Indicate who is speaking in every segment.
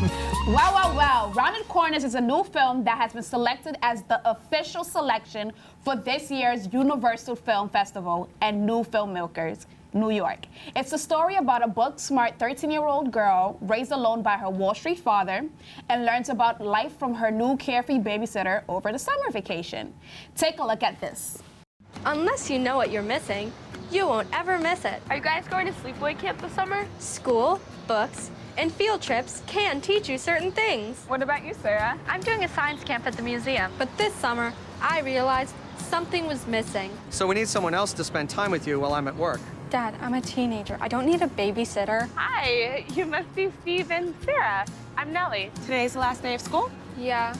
Speaker 1: Well. Rounded Corners is a new film that has been selected as the official selection for this year's Universal Film Festival and New Filmmakers, New York. It's a story about a book-smart 13-year-old girl raised alone by her Wall Street father and learns about life from her new carefree babysitter over the summer vacation. Take a look at this.
Speaker 2: Unless you know what you're missing, you won't ever miss it.
Speaker 3: Are you guys going to sleepaway camp this summer?
Speaker 2: School, books, and field trips can teach you certain things.
Speaker 3: What about you, Sarah? I'm doing a science camp at the museum.
Speaker 2: But this summer, I realized something was missing.
Speaker 4: So we need someone else to spend time with you while I'm at work.
Speaker 2: Dad, I'm a teenager. I don't need a babysitter.
Speaker 3: Hi, you must be Steve and Sarah. I'm Nellie.
Speaker 5: Today's the last day of school?
Speaker 2: Yeah.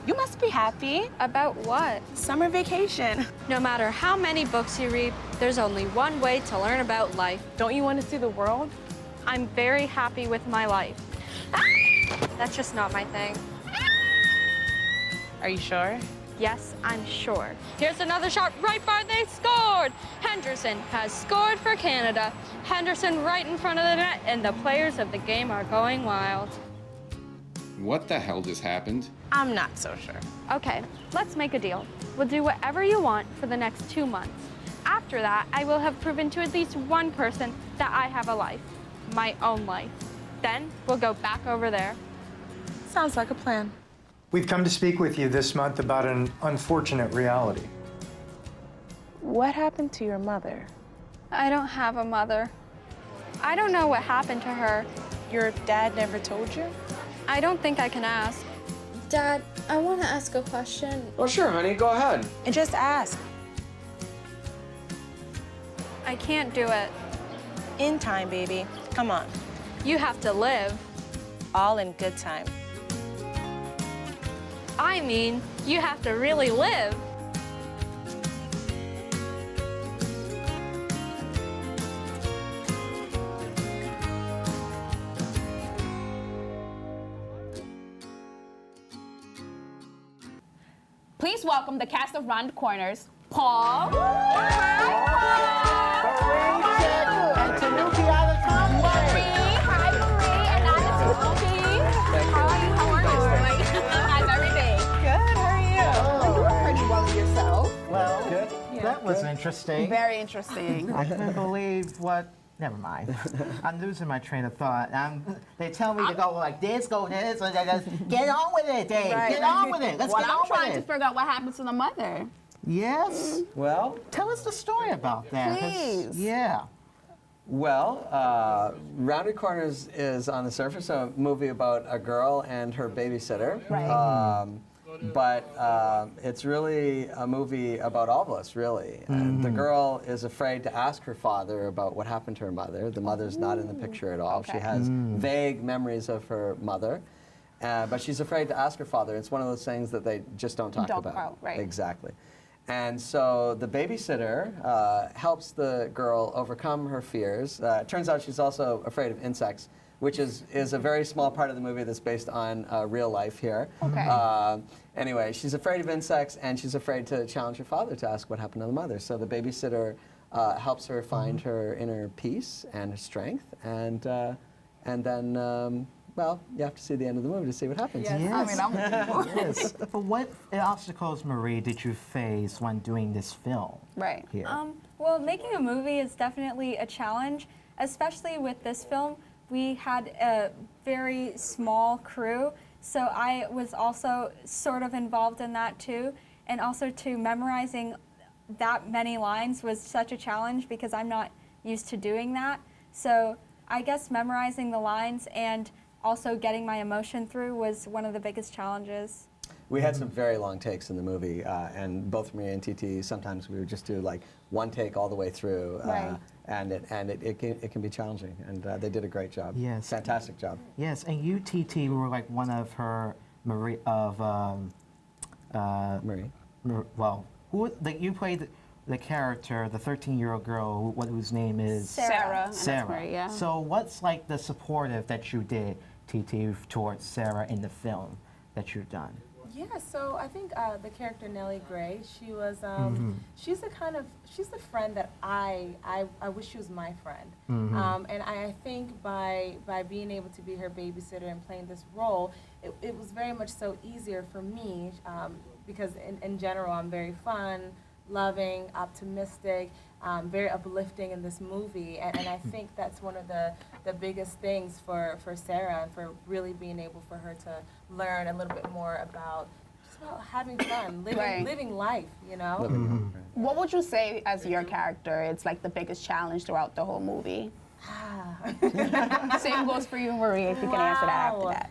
Speaker 5: You must be happy.
Speaker 2: About what?
Speaker 5: Summer vacation.
Speaker 2: No matter how many books you read, there's only one way to learn about life.
Speaker 3: Don't you want to see the world?
Speaker 2: I'm very happy with my life. That's just not my thing.
Speaker 5: Are you sure?
Speaker 2: Yes, I'm sure. Here's another shot right by they scored. Henderson has scored for Canada. Henderson right in front of the net, and the players of the game are going wild.
Speaker 6: What the hell just happened?
Speaker 5: I'm not so sure.
Speaker 2: Okay, let's make a deal. We'll do whatever you want for the next 2 months. After that, I will have proven to at least one person that I have a life, my own life. Then we'll go back over there.
Speaker 5: Sounds like a plan.
Speaker 7: We've come to speak with you this month about an unfortunate reality.
Speaker 5: What happened to your mother?
Speaker 2: I don't have a mother. I don't know what happened to her.
Speaker 5: Your dad never told you?
Speaker 2: I don't think I can ask.
Speaker 8: Dad, I want to ask a question.
Speaker 4: Oh, sure, honey, go ahead.
Speaker 5: And just ask.
Speaker 2: I can't do it.
Speaker 5: In time, baby. Come on.
Speaker 2: You have to live.
Speaker 5: All in good time.
Speaker 2: I mean, you have to really live.
Speaker 1: Please welcome the cast of Rounded Corners, Paul.
Speaker 9: And Tinuke Adetunji.
Speaker 1: Marie. Hi, Marie and Adetunji. How are you? How's everything?
Speaker 5: Good, how are you?
Speaker 9: Oh,
Speaker 1: You're doing pretty well yourself.
Speaker 9: well,
Speaker 7: Good.
Speaker 9: that was interesting.
Speaker 1: Very interesting.
Speaker 9: I couldn't believe what. Never mind. I'm losing my train of thought. They tell me to go like this, go this, and I just get on with it, Dave.
Speaker 1: Right.
Speaker 9: Get on with it. Let's
Speaker 1: Well,
Speaker 9: get
Speaker 1: I'm
Speaker 9: on
Speaker 1: trying to
Speaker 9: with it.
Speaker 1: figure out what happened to the mother.
Speaker 9: Yes.
Speaker 4: Well,
Speaker 9: Tell us the story about that. 'cause-
Speaker 1: Please.
Speaker 9: Yeah.
Speaker 4: Rounded Corners is on the surface a movie about a girl and her babysitter.
Speaker 1: Right.
Speaker 4: But it's really a movie about all of us, really. And the girl is afraid to ask her father about what happened to her mother. The mother's not in the picture at all. She
Speaker 1: Okay.
Speaker 4: has vague memories of her mother, but she's afraid to ask her father. It's one of those things that they just don't talk
Speaker 1: Don't
Speaker 4: about.
Speaker 1: about, right.
Speaker 4: Exactly. And so the babysitter helps the girl overcome her fears. It turns out she's also afraid of insects, which is a very small part of the movie that's based on real life here.
Speaker 1: Okay.
Speaker 4: Anyway, she's afraid of insects, and she's afraid to challenge her father to ask what happened to the mother. So the babysitter helps her find her inner peace and her strength, and then, well, you have to see the end of the movie to see what happens.
Speaker 1: Yes. I mean, I'm
Speaker 9: Yes. But what obstacles, Marie, did you face when doing this film?
Speaker 1: Right.
Speaker 9: Here.
Speaker 10: Well, making a movie is definitely a challenge, especially with this film. We had a very small crew, so I was also sort of involved in that too. And also memorizing that many lines was such a challenge because I'm not used to doing that. So I guess memorizing the lines and also getting my emotion through was one of the biggest challenges.
Speaker 4: We had some very long takes in the movie, and both Maria and TT, sometimes we would just do like one take all the way through,
Speaker 1: Right.
Speaker 4: and it can be challenging, and they did a great job.
Speaker 9: Yes.
Speaker 4: Fantastic job.
Speaker 9: Yes, and you, TT, were like one of her Marie of
Speaker 4: Marie.
Speaker 9: well, you played the character, the 13-year-old girl, whose name is
Speaker 1: Sarah. And that's
Speaker 9: Sarah.
Speaker 1: Marie, yeah.
Speaker 9: So what's like the supportive that you did, TT, towards Sarah in the film that you've done?
Speaker 5: Yeah, so I think the character Nellie Gray, she was, she's the friend that I wish she was my friend. And I think by being able to be her babysitter and playing this role, it was very much so easier for me because in general I'm very fun, loving, optimistic, very uplifting in this movie. And I think that's one of the biggest things for Sarah, and for really being able for her to learn a little bit more about just about having fun, living life, you know?
Speaker 1: What would you say as your character, it's like the biggest challenge throughout the whole movie? Same goes for you, Marie, if you can answer that after that.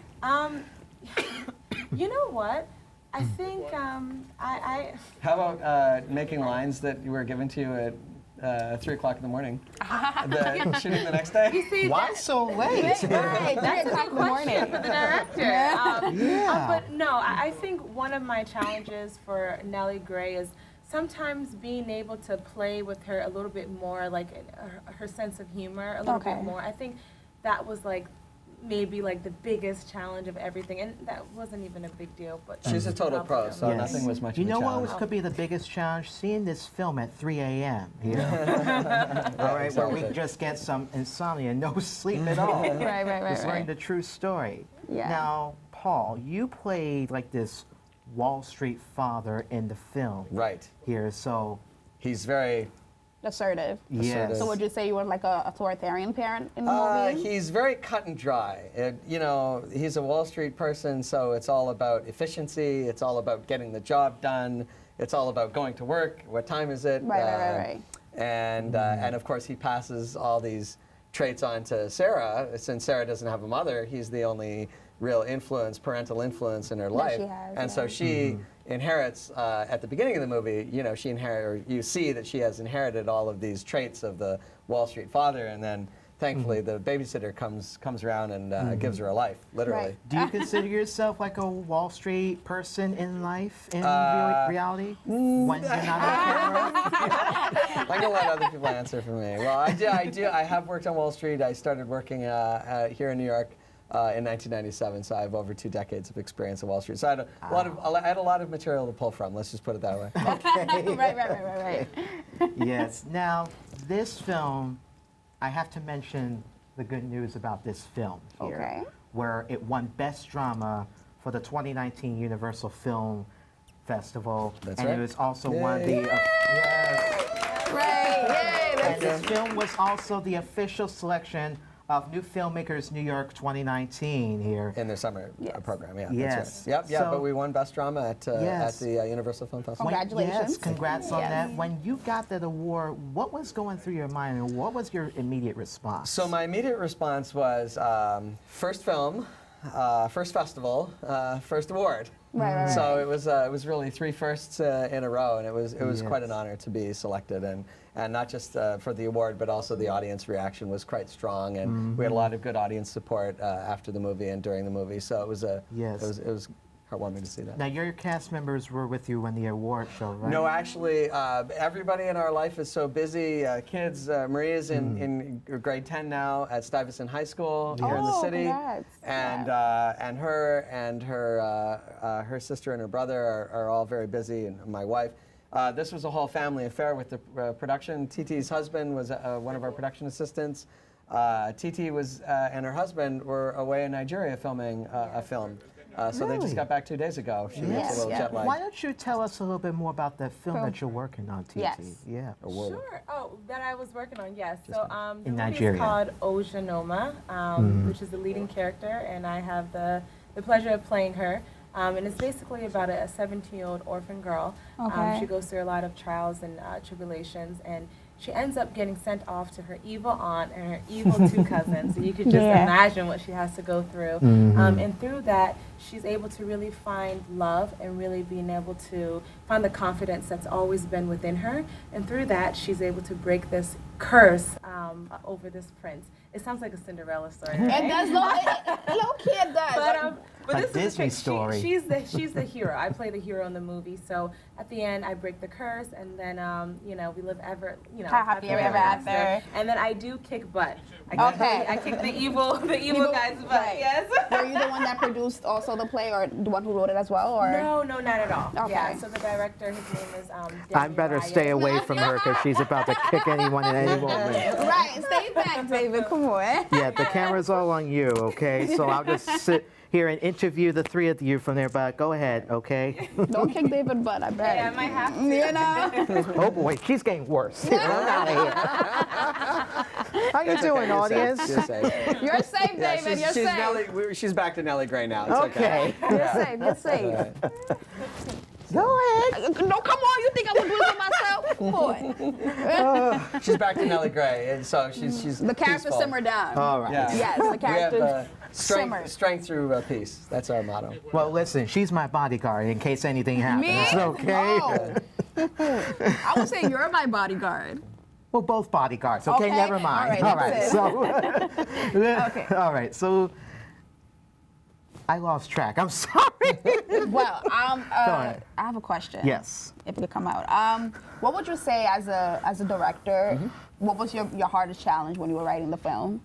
Speaker 5: You know what? I think I
Speaker 4: How about making lines that were given to you at 3 o'clock in the morning? Shooting the next day?
Speaker 5: you see,
Speaker 9: Why so late?
Speaker 1: Right, 3 o'clock in the morning.
Speaker 5: for the director. But no, I think one of my challenges for Nellie Gray is sometimes being able to play with her a little bit more, like her sense of humor a little bit more. I think that was like maybe like the biggest challenge of everything, and that wasn't even a big deal. But
Speaker 4: She's a total pro, so nothing was much
Speaker 9: You
Speaker 4: of a
Speaker 9: know
Speaker 4: challenge.
Speaker 9: what could be the biggest challenge? Seeing this film at 3 a.m. You know? All right, where we just get some insomnia, no sleep at all. Just learning the true story.
Speaker 1: Yeah.
Speaker 9: Now, Paul, you played like this Wall Street father in the film.
Speaker 4: Right.
Speaker 9: Here, so
Speaker 4: He's very...
Speaker 1: Assertive.
Speaker 9: yes.
Speaker 1: So would you say you were like a authoritarian parent in the movie?
Speaker 4: He's very cut and dry. You know, he's a Wall Street person, so it's all about efficiency. It's all about getting the job done. It's all about going to work. What time is it?
Speaker 1: Right.
Speaker 4: And of course, he passes all these traits on to Sarah. Since Sarah doesn't have a mother, he's the only real influence, parental influence in her life.
Speaker 1: she has,
Speaker 4: and so she inherits at the beginning of the movie. You know, you see that she has inherited all of these traits of the Wall Street father, and then thankfully the babysitter comes around and gives her a life, literally.
Speaker 1: Right.
Speaker 9: Do you consider yourself like a Wall Street person in life, in reality? When you're not on camera?
Speaker 4: I'm gonna let other people answer for me. Well, I do. I have worked on Wall Street. I started working here in New York in 1997, so I have over 2 decades of experience on Wall Street. So I had a lot of material to pull from. Let's just put it that way.
Speaker 1: Right.
Speaker 9: Yes. Now, this film, I have to mention the good news about this film here,
Speaker 1: Okay.
Speaker 9: where it won Best Drama for the 2019 Universal Film Festival.
Speaker 4: That's
Speaker 9: and
Speaker 4: right.
Speaker 9: it was also one of the
Speaker 1: Right.
Speaker 9: and this film was also the official selection of New Filmmakers New York 2019 here.
Speaker 4: In their summer program, yeah.
Speaker 9: Yes.
Speaker 4: That's right. Yep,
Speaker 9: So-
Speaker 4: but we won Best Drama at
Speaker 9: Yes.
Speaker 4: the Universal Film Festival.
Speaker 1: Congratulations.
Speaker 9: Yes, congrats on
Speaker 1: Yes.
Speaker 9: that. When you got that award, what was going through your mind and what was your immediate response?
Speaker 4: So my immediate response was first film, first festival, first award.
Speaker 1: Right.
Speaker 4: So it was really 3 firsts in a row, and it was quite an honor to be selected, and not just for the award, but also the audience reaction was quite strong, and we had a lot of good audience support after the movie and during the movie. So it was it was heartwarming to see that.
Speaker 9: Now, your cast members were with you when the award show, right?
Speaker 4: No, actually, everybody in our life is so busy. Kids, Maria's in grade 10 now at Stuyvesant High School here in the city,
Speaker 1: congrats.
Speaker 4: and her sister and her brother are all very busy, and my wife. This was a whole family affair with the production. TT's husband was one of our production assistants. TT was and her husband were away in Nigeria filming a film. So they just got back 2 days ago. She was a little jet lagged.
Speaker 9: Why don't you tell us a little bit more about the film that you're working on, TT?
Speaker 1: Yes.
Speaker 9: Yeah.
Speaker 5: Sure. Oh, that I was working on. Yes. So the
Speaker 9: in
Speaker 5: movie
Speaker 9: Nigeria.
Speaker 5: is called Ojanoma, which is the leading character, and I have the pleasure of playing her. And it's basically about a 17-year-old orphan girl.
Speaker 1: Okay.
Speaker 5: She goes through a lot of trials and tribulations, and she ends up getting sent off to her evil aunt and her evil 2 cousins. So you could just imagine what she has to go through. And through that, she's able to really find love and really being able to find the confidence that's always been within her. And through that, she's able to break this curse over this prince. It sounds like a Cinderella story.
Speaker 1: It does low key it does.
Speaker 5: But But
Speaker 9: a
Speaker 5: this
Speaker 9: Disney
Speaker 5: is the trick.
Speaker 9: story.
Speaker 5: She's the hero. I play the hero in the movie. So at the end, I break the curse, and then we live ever,
Speaker 1: happy ever after.
Speaker 5: And then I do kick butt. I kick the evil guy's butt.
Speaker 1: Right.
Speaker 5: Yes.
Speaker 1: Were you the one that produced also the play, or the one who wrote it as well, or?
Speaker 5: No, not at all.
Speaker 1: Okay.
Speaker 5: Yeah. So the director, his name is.
Speaker 9: I better stay away from her because she's about to kick anyone in any moment.
Speaker 1: Right. Stay back, David. Come on.
Speaker 9: Yeah, the camera's all on you, okay? So I'll just sit here and interview the three of you from there, but go ahead, okay?
Speaker 1: Don't kick David butt, I bet.
Speaker 5: Yeah, I might have to.
Speaker 1: You know?
Speaker 9: Oh boy, she's getting worse. Get out of here. How you doing, audience?
Speaker 4: You're safe.
Speaker 1: You're safe,
Speaker 4: Yeah,
Speaker 1: David. You're safe.
Speaker 4: She's back to Nellie Gray now. It's okay.
Speaker 1: You're safe. You're safe.
Speaker 9: Go ahead.
Speaker 1: No, come on. You think I would do it to myself? Come on.
Speaker 4: She's back to Nellie Gray, and so she's
Speaker 1: The character
Speaker 4: peaceful.
Speaker 1: simmer down.
Speaker 9: All right.
Speaker 4: Yeah.
Speaker 1: Yes, the
Speaker 4: We
Speaker 1: character
Speaker 4: have
Speaker 1: simmer.
Speaker 4: strength through peace. That's our motto.
Speaker 9: Well, listen, she's my bodyguard in case anything happens,
Speaker 1: Me?
Speaker 9: okay?
Speaker 1: Oh. I would say you're my bodyguard.
Speaker 9: Well, both bodyguards, okay?
Speaker 1: Okay.
Speaker 9: Never mind.
Speaker 1: All right,
Speaker 9: So,
Speaker 1: Okay.
Speaker 9: all right, so I lost track. I'm sorry.
Speaker 1: Well,
Speaker 9: ahead.
Speaker 1: I have a question.
Speaker 9: Yes.
Speaker 1: If it could come out. What would you say as a director? What was your hardest challenge when you were writing the film?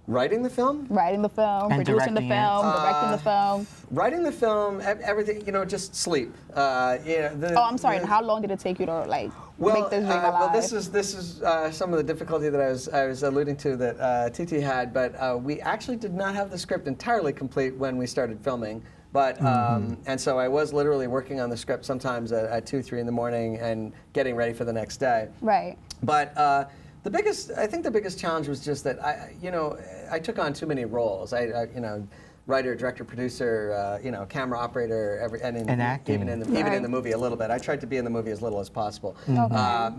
Speaker 4: Writing the film?
Speaker 1: Writing the film,
Speaker 9: And
Speaker 1: producing the
Speaker 9: directing
Speaker 1: film, directing the film.
Speaker 4: Writing the film, everything, just sleep.
Speaker 1: I'm sorry. And how long did it take you to make this dream alive?
Speaker 4: Well, this is some of the difficulty that I was alluding to that TT had, but we actually did not have the script entirely complete when we started filming. But and so I was literally working on the script sometimes at 2, 3 in the morning and getting ready for the next day.
Speaker 1: Right.
Speaker 4: But I think the biggest challenge was just that I took on too many roles. Writer, director, producer, camera operator,
Speaker 9: And acting.
Speaker 4: even in the movie a little bit. I tried to be in the movie as little as possible.
Speaker 1: Okay.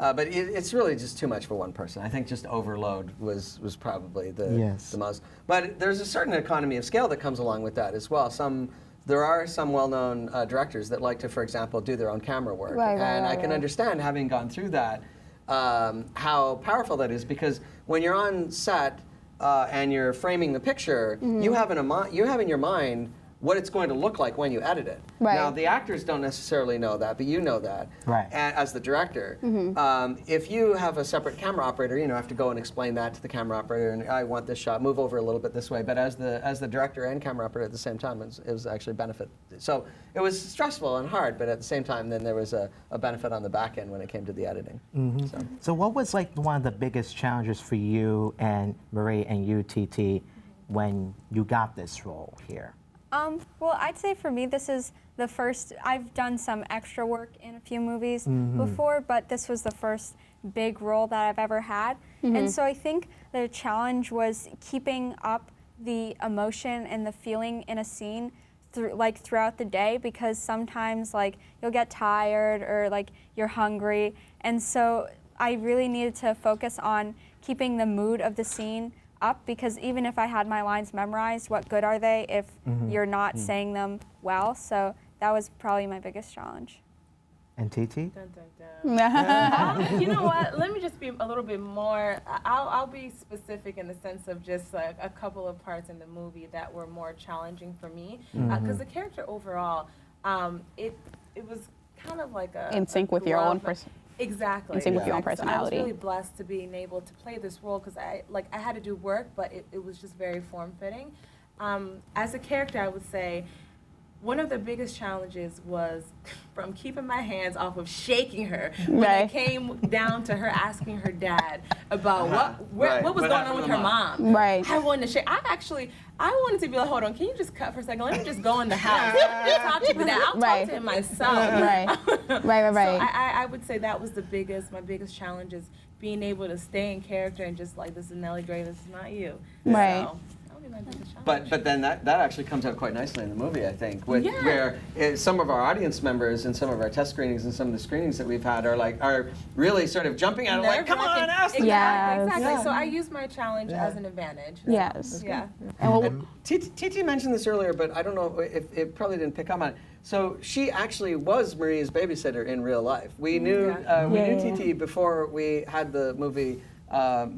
Speaker 4: But it's really just too much for one person. I think just overload was probably the most. But there's a certain economy of scale that comes along with that as well. There are some well-known directors that like to, for example, do their own camera work. And I can understand, having gone through that, how powerful that is, because when you're on set and you're framing the picture, you have in your mind what it's going to look like when you edit it.
Speaker 1: Right.
Speaker 4: Now, the actors don't necessarily know that, but you know that as the director. If you have a separate camera operator, you have to go and explain that to the camera operator, and I want this shot, move over a little bit this way. But as the director and camera operator at the same time, it was actually a benefit. So it was stressful and hard, but at the same time, then there was a benefit on the back end when it came to the editing.
Speaker 9: So what was one of the biggest challenges for you and Marie and you, TT, when you got this role here?
Speaker 10: Well, I'd say for me, this is the first. I've done some extra work in a few movies before, but this was the first big role that I've ever had. And so I think the challenge was keeping up the emotion and the feeling in a scene throughout the day, because sometimes you'll get tired or you're hungry. And so I really needed to focus on keeping the mood of the scene up, because even if I had my lines memorized, what good are they if you're not saying them well? So that was probably my biggest challenge.
Speaker 9: And TT?
Speaker 5: Dun, dun, dun. You know what? Let me just be a little bit more. I'll be specific in the sense of just a couple of parts in the movie that were more challenging for me, because the character overall, it was kind of like
Speaker 1: in sync with your own person.
Speaker 5: Exactly.
Speaker 1: In sync with your own personality.
Speaker 5: So I was really blessed to being able to play this role, because I had to do work, but it was just very form-fitting. As a character, I would say one of the biggest challenges was from keeping my hands off of shaking her when it came down to her asking her dad about what was going on with her mom.
Speaker 1: Right.
Speaker 5: I wanted to shake. I wanted to be like, hold on, can you just cut for a second? Let me just go in the house. Just talk to me that. I'll talk to him myself.
Speaker 1: Right.
Speaker 5: So I would say that was my biggest challenge, is being able to stay in character and just this is Nellie Gray, this is not you.
Speaker 1: Right.
Speaker 5: So, that would be my biggest challenge.
Speaker 4: But then that actually comes out quite nicely in the movie, I think, where some of our audience members and some of our test screenings and some of the screenings that we've had are really sort of jumping out of come on, ask them.
Speaker 5: Exactly. So I use my challenge as an advantage.
Speaker 1: Yes.
Speaker 5: Yeah.
Speaker 1: And
Speaker 4: TT mentioned this earlier, but I don't know if it probably didn't pick up on it. So she actually was Maria's babysitter in real life. We knew TT before we had the movie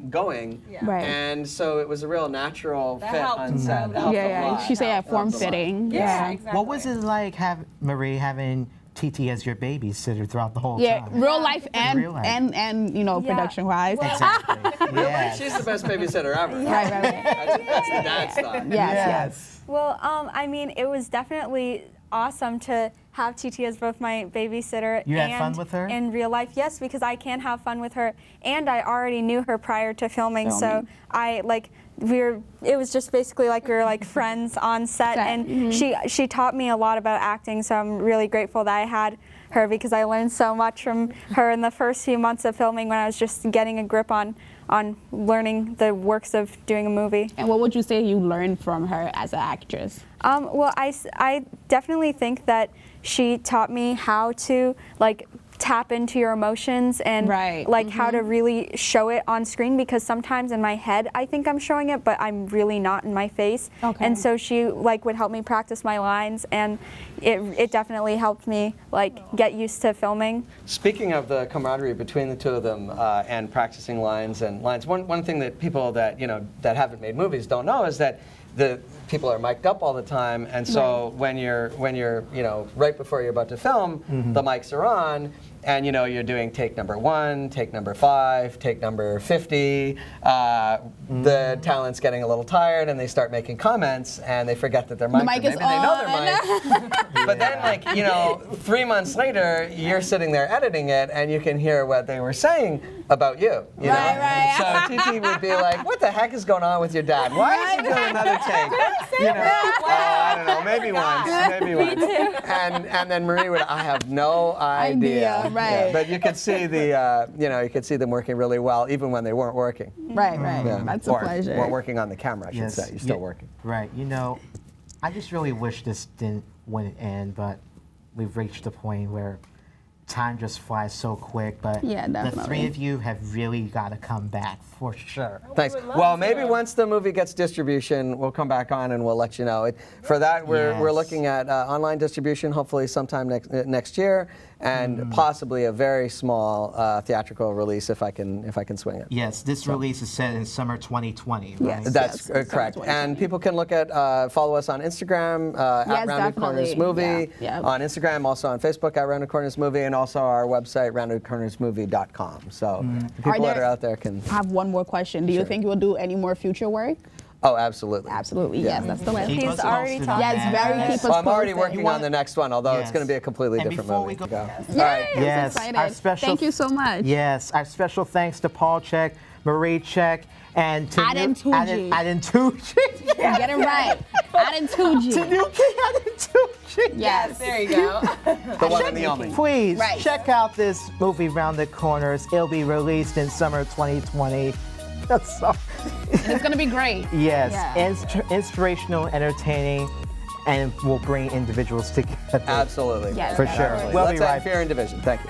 Speaker 4: going.
Speaker 5: Yeah.
Speaker 1: Right.
Speaker 4: And so it was a real natural
Speaker 5: That
Speaker 4: fit
Speaker 5: helped.
Speaker 4: on set. That helped a lot.
Speaker 1: She said
Speaker 4: Helped a
Speaker 1: form
Speaker 4: lot.
Speaker 1: fitting.
Speaker 5: Yeah, exactly.
Speaker 9: What was it like, Marie, having TT as your babysitter throughout the whole
Speaker 1: Yeah,
Speaker 9: time?
Speaker 1: real life and
Speaker 9: Real life.
Speaker 1: and you know,
Speaker 10: Yeah.
Speaker 1: production wise.
Speaker 9: Exactly. Yes.
Speaker 4: She's the best babysitter ever.
Speaker 1: Right.
Speaker 4: That's the dad's thought.
Speaker 1: Yes.
Speaker 10: Well, I mean, it was definitely awesome to have TT as both my babysitter
Speaker 9: You had
Speaker 10: and
Speaker 9: fun with her?
Speaker 10: in real life. Yes, because I can have fun with her, and I already knew her prior to filming, so it was just basically like we were like friends on set, and she taught me a lot about acting, so I'm really grateful that I had her because I learned so much from her in the first few months of filming when I was just getting a grip on learning the works of doing a movie.
Speaker 1: And what would you say you learned from her as an actress?
Speaker 10: Well, I definitely think that she taught me how to like tap into your emotions and like how to really show it on screen, because sometimes in my head I think I'm showing it, but I'm really not in my face.
Speaker 1: Okay.
Speaker 10: And so she like would help me practice my lines, and it definitely helped me like get used to filming.
Speaker 4: Speaking of the camaraderie between the two of them and practicing lines, one thing that people that that haven't made movies don't know is that the people are mic'd up all the time, and so when you're right before you're about to film, the mics are on, and you're doing take number 1, take number 5, take number 50. The talent's getting a little tired, and they start making comments, and they forget that they're mic'd.
Speaker 1: mic is
Speaker 4: Maybe they know they're mic'd, but then 3 months later, you're sitting there editing it, and you can hear what they were saying about you. You know?
Speaker 1: Right.
Speaker 4: So TT would be like, "What the heck is going on with your dad? Why is he doing another take?" I don't know, maybe once. And then Marie would, "I have no idea."
Speaker 1: Right.
Speaker 4: Yeah, but you could see you could see them working really well, even when they weren't working.
Speaker 1: Right. That's a
Speaker 4: Or
Speaker 1: pleasure.
Speaker 4: weren't working on the camera, I should
Speaker 9: Yes.
Speaker 4: say. You're still working.
Speaker 9: Right. I just really wish this wouldn't end, but we've reached a point where time just flies so quick. But
Speaker 1: Yeah,
Speaker 9: the
Speaker 1: definitely.
Speaker 9: three of you have really got to come back for sure.
Speaker 4: Thanks. Well, maybe once the movie gets distribution, we'll come back on and we'll let you know. For that, we're looking at online distribution, hopefully sometime next year, and possibly a very small theatrical release if I can swing it.
Speaker 9: Yes, this release is set in summer 2020, right?
Speaker 1: Yes.
Speaker 4: That's correct. And people can follow us on Instagram at Rounded Corners Movie.
Speaker 1: Yeah.
Speaker 4: On Instagram, also on Facebook at Rounded Corners Movie, and also our website, roundedcornersmovie.com. So the people that are out there can.
Speaker 1: I have one more question. Do you think you'll do any more future work?
Speaker 4: Oh, absolutely.
Speaker 1: Absolutely, yes, that's the way.
Speaker 9: Keep us
Speaker 10: He's already
Speaker 9: posted
Speaker 10: talking.
Speaker 9: on
Speaker 1: Yes,
Speaker 9: that.
Speaker 1: very keep us
Speaker 4: Well, I'm already
Speaker 1: posted.
Speaker 4: working on the next one, although it's
Speaker 9: Yes.
Speaker 4: going to be a completely
Speaker 9: And
Speaker 4: different
Speaker 9: before
Speaker 4: movie.
Speaker 9: we go-
Speaker 4: All right.
Speaker 9: Yes,
Speaker 1: excited.
Speaker 9: our special.
Speaker 1: Thank you so much.
Speaker 9: Yes, our special thanks to Paul Check, Marie Check, and
Speaker 1: Adetunji.
Speaker 9: Adetunji.
Speaker 1: Get it right. Adetunji.
Speaker 9: Tinuke Adetunji.
Speaker 1: Yes.
Speaker 5: There you go.
Speaker 4: The one and the only.
Speaker 9: Please
Speaker 1: Right.
Speaker 9: check out this movie, Rounded Corners. It'll be released in summer 2020. So,
Speaker 1: And it's gonna be great.
Speaker 9: yes,
Speaker 1: Yeah.
Speaker 9: inspirational, entertaining, and will bring individuals together.
Speaker 4: Absolutely.
Speaker 1: Yes,
Speaker 9: For sure.
Speaker 1: definitely.
Speaker 9: We'll
Speaker 4: Let's
Speaker 9: be
Speaker 4: end
Speaker 9: right
Speaker 4: fear and division. Thank you.